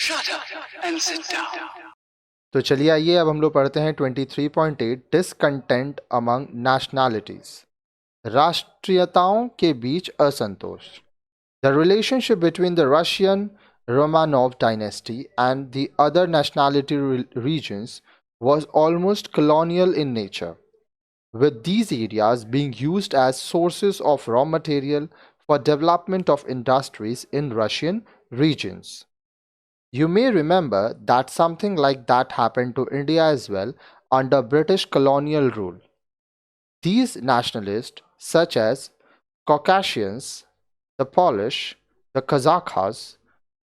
Shut up and sit down. तो चलिए आइए अब हम लोग पढ़ते हैं 23.8 डिसकंटेंट अमंग नेशनैलिटीज, राष्ट्रीयताओं के बीच असंतोष. The relationship between the Russian Romanov dynasty and the other nationality regions was almost colonial in nature, with these areas being used as sources of raw material for development of industries in Russian regions. You may remember that something like that happened to India as well under British colonial rule. These nationalists, such as Caucasians, the Polish, the Kazakhs,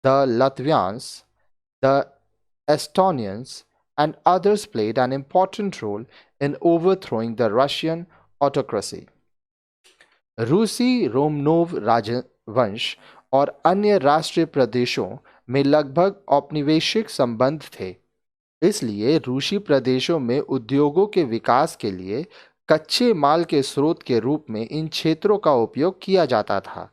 the Latvians, the Estonians, and others played an important role in overthrowing the Russian autocracy. रूसी Romanov राजवंश और अन्य राष्ट्रीय प्रदेशों में लगभग औपनिवेशिक संबंध थे, इसलिए रूसी प्रदेशों में उद्योगों के विकास के लिए कच्चे माल के स्रोत के रूप में इन क्षेत्रों का उपयोग किया जाता था.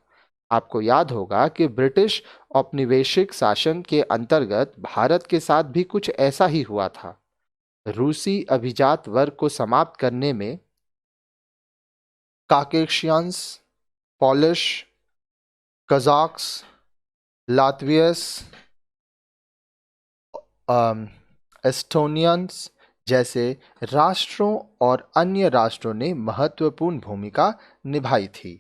आपको याद होगा कि ब्रिटिश औपनिवेशिक शासन के अंतर्गत भारत के साथ भी कुछ ऐसा ही हुआ था. रूसी अभिजात वर्ग को समाप्त करने में काकेशियंस, पॉलिश, कजाक्स, लातवियस, एस्टोनियंस जैसे राष्ट्रों और अन्य राष्ट्रों ने महत्वपूर्ण भूमिका निभाई थी.